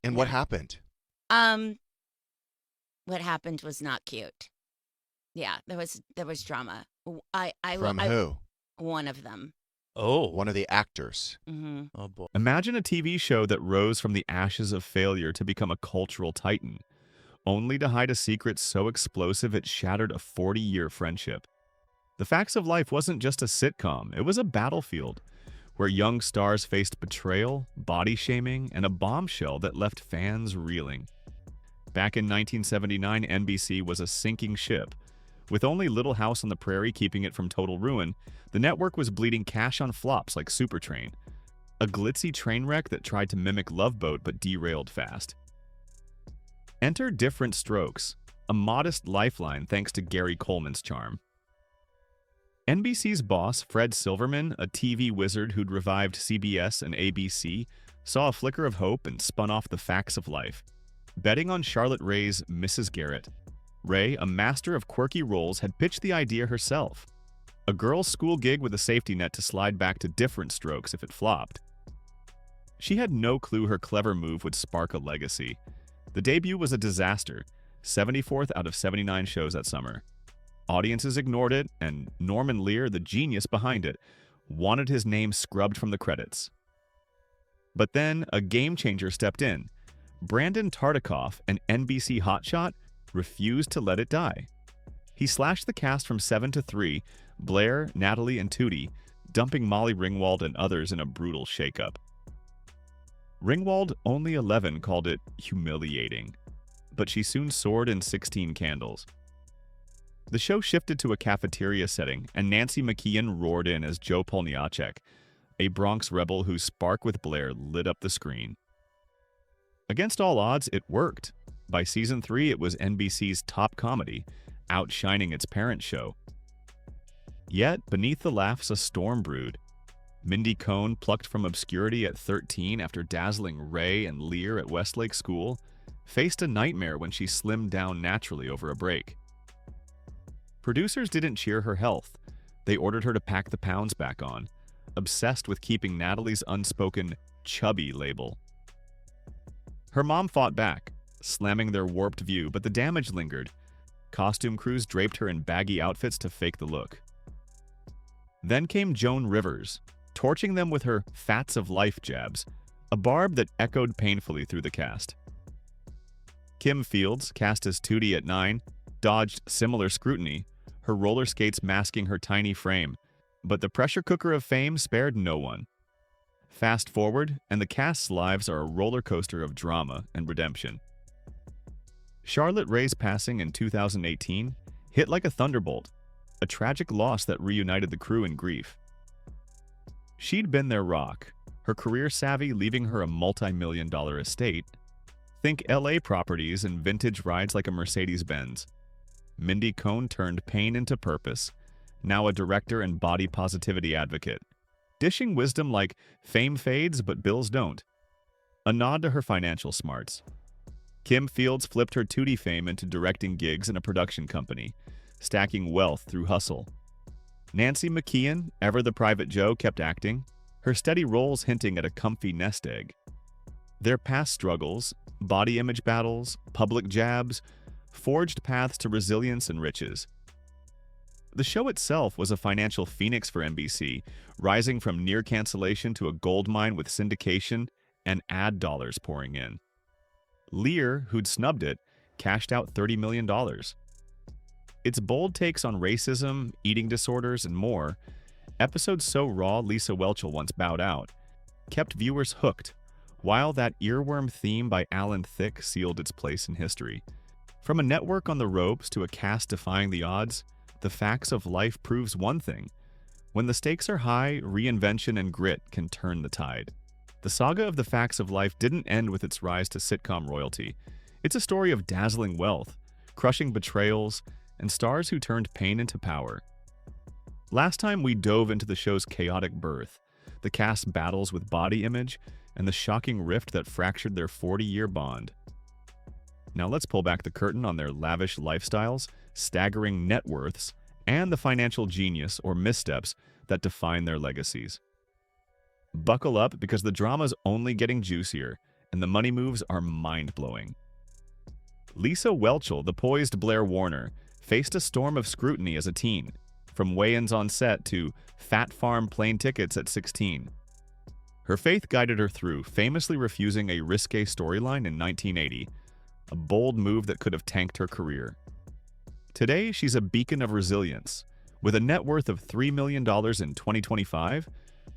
And what No. happened? Um, what happened was not cute. Yeah, there was drama. From who? One of them. Oh. One of the actors. Hmm. Oh boy. Imagine a TV show that rose from the ashes of failure to become a cultural titan, only to hide a secret so explosive it shattered a 40-year friendship. The Facts of Life wasn't just a sitcom, it was a battlefield where young stars faced betrayal, body shaming, and a bombshell that left fans reeling. Back in 1979, NBC was a sinking ship. With only Little House on the Prairie keeping it from total ruin, the network was bleeding cash on flops like Supertrain, a glitzy train wreck that tried to mimic Love Boat but derailed fast. Enter Different Strokes, a modest lifeline thanks to Gary Coleman's charm. NBC's boss, Fred Silverman, a TV wizard who'd revived CBS and ABC, saw a flicker of hope and spun off The Facts of Life, betting on Charlotte Ray's Mrs. Garrett. Ray, a master of quirky roles, had pitched the idea herself. A girls' school gig with a safety net to slide back to Different Strokes if it flopped. She had no clue her clever move would spark a legacy. The debut was a disaster, 74th out of 79 shows that summer. Audiences ignored it, and Norman Lear, the genius behind it, wanted his name scrubbed from the credits. But then a game-changer stepped in. Brandon Tartikoff, an NBC hotshot, refused to let it die. He slashed the cast from 7 to 3, Blair, Natalie, and Tootie, dumping Molly Ringwald and others in a brutal shakeup. Ringwald, only 11, called it humiliating, but she soon soared in 16 Candles. The show shifted to a cafeteria setting, and Nancy McKeon roared in as Joe Polniacek, a Bronx rebel whose spark with Blair lit up the screen. Against all odds, it worked. By season 3, it was NBC's top comedy, outshining its parent show. Yet, beneath the laughs, a storm brewed. Mindy Cohn, plucked from obscurity at 13 after dazzling Ray and Lear at Westlake School, faced a nightmare when she slimmed down naturally over a break. Producers didn't cheer her health. They ordered her to pack the pounds back on, obsessed with keeping Natalie's unspoken chubby label. Her mom fought back, slamming their warped view, but the damage lingered. Costume crews draped her in baggy outfits to fake the look. Then came Joan Rivers, torching them with her Fats of Life jabs, a barb that echoed painfully through the cast. Kim Fields, cast as Tootie at 9, dodged similar scrutiny, her roller skates masking her tiny frame, but the pressure cooker of fame spared no one. Fast forward, and the cast's lives are a roller coaster of drama and redemption. Charlotte Ray's passing in 2018 hit like a thunderbolt, a tragic loss that reunited the crew in grief. She'd been their rock, her career savvy leaving her a multi-million-dollar estate. Think LA properties and vintage rides like a Mercedes-Benz. Mindy Cohn turned pain into purpose, now a director and body positivity advocate, dishing wisdom like fame fades but bills don't. A nod to her financial smarts. Kim Fields flipped her Tootie fame into directing gigs in a production company, stacking wealth through hustle. Nancy McKeon, ever the private Joe, kept acting, her steady roles hinting at a comfy nest egg. Their past struggles, body image battles, public jabs, forged paths to resilience and riches. The show itself was a financial phoenix for NBC, rising from near cancellation to a goldmine with syndication and ad dollars pouring in. Lear, who'd snubbed it, cashed out $30 million. Its bold takes on racism, eating disorders, and more, episodes so raw Lisa Whelchel once bowed out, kept viewers hooked, while that earworm theme by Alan Thicke sealed its place in history. From a network on the ropes to a cast defying the odds, The Facts of Life proves one thing. When the stakes are high, reinvention and grit can turn the tide. The saga of The Facts of Life didn't end with its rise to sitcom royalty. It's a story of dazzling wealth, crushing betrayals, and stars who turned pain into power. Last time we dove into the show's chaotic birth, the cast's battles with body image, and the shocking rift that fractured their 40-year bond. Now let's pull back the curtain on their lavish lifestyles, staggering net worths, and the financial genius or missteps that define their legacies. Buckle up because the drama's only getting juicier, and the money moves are mind-blowing. Lisa Whelchel, the poised Blair Warner, faced a storm of scrutiny as a teen, from weigh-ins on set to Fat Farm plane tickets at 16. Her faith guided her through, famously refusing a risque storyline in 1980, a bold move that could have tanked her career. Today, she's a beacon of resilience, with a net worth of $3 million in 2025,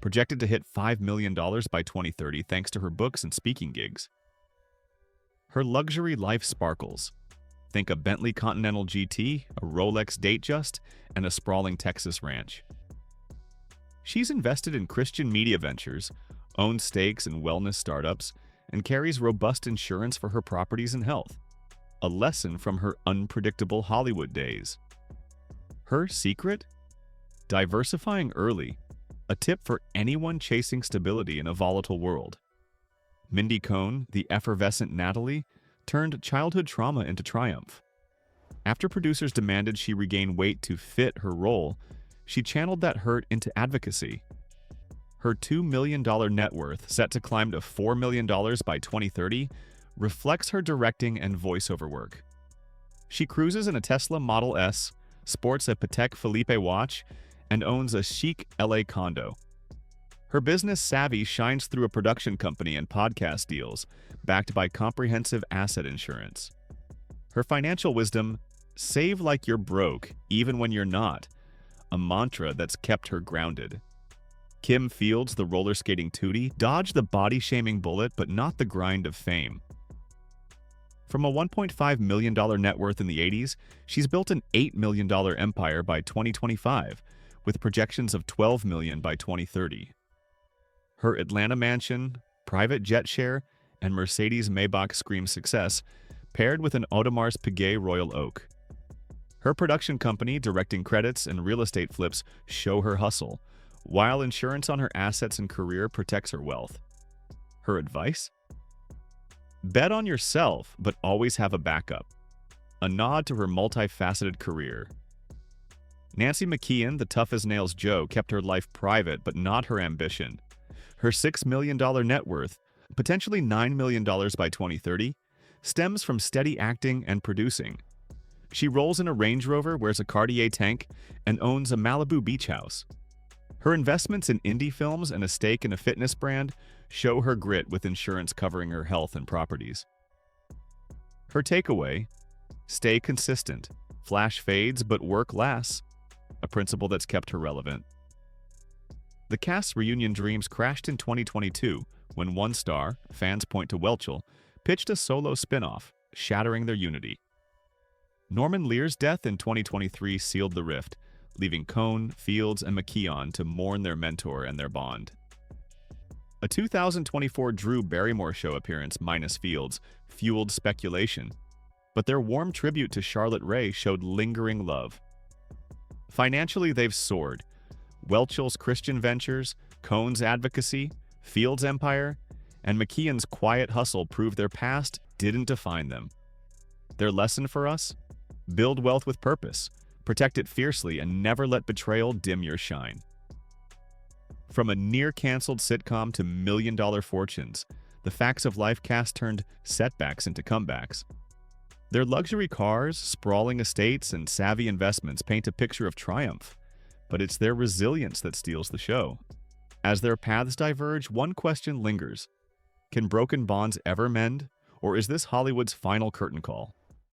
projected to hit $5 million by 2030 thanks to her books and speaking gigs. Her luxury life sparkles. Think a Bentley Continental GT, a Rolex Datejust, and a sprawling Texas ranch. She's invested in Christian media ventures, owns stakes in wellness startups, and carries robust insurance for her properties and health. A lesson from her unpredictable Hollywood days. Her secret? Diversifying early. A tip for anyone chasing stability in a volatile world. Mindy Cohn, the effervescent Natalie, turned childhood trauma into triumph. After producers demanded she regain weight to fit her role, she channeled that hurt into advocacy. Her $2 million net worth, set to climb to $4 million by 2030, reflects her directing and voiceover work. She cruises in a Tesla Model S, sports a Patek Philippe watch, and owns a chic LA condo. Her business savvy shines through a production company and podcast deals, backed by comprehensive asset insurance. Her financial wisdom, save like you're broke, even when you're not, a mantra that's kept her grounded. Kim Fields, the roller skating tootie, dodged the body-shaming bullet but not the grind of fame. From a $1.5 million net worth in the 80s, she's built an $8 million empire by 2025, with projections of $12 million by 2030. Her Atlanta mansion, private jet share, and Mercedes-Maybach scream success, paired with an Audemars Piguet Royal Oak. Her production company, directing credits, and real estate flips show her hustle, while insurance on her assets and career protects her wealth. Her advice? Bet on yourself, but always have a backup. A nod to her multifaceted career. Nancy McKeon, the tough-as-nails Joe, kept her life private, but not her ambition. Her $6 million net worth, potentially $9 million by 2030, stems from steady acting and producing. She rolls in a Range Rover, wears a Cartier tank, and owns a Malibu beach house. Her investments in indie films and a stake in a fitness brand show her grit with insurance covering her health and properties. Her takeaway? Stay consistent. Flash fades, but work lasts. A principle that's kept her relevant. The cast's reunion dreams crashed in 2022 when one star, fans point to Whelchel, pitched a solo spin-off, shattering their unity. Norman Lear's death in 2023 sealed the rift, leaving Cohn, Fields, and McKeon to mourn their mentor and their bond. A 2024 Drew Barrymore show appearance minus Fields fueled speculation, but their warm tribute to Charlotte Rae showed lingering love. Financially, they've soared. Whelchel's Christian ventures, Cohn's advocacy, Fields' empire, and McKeon's quiet hustle prove their past didn't define them. Their lesson for us? Build wealth with purpose, protect it fiercely, and never let betrayal dim your shine. From a near-canceled sitcom to million-dollar fortunes, the Facts of Life cast turned setbacks into comebacks. Their luxury cars, sprawling estates, and savvy investments paint a picture of triumph, but it's their resilience that steals the show. As their paths diverge, one question lingers. Can broken bonds ever mend, or is this Hollywood's final curtain call?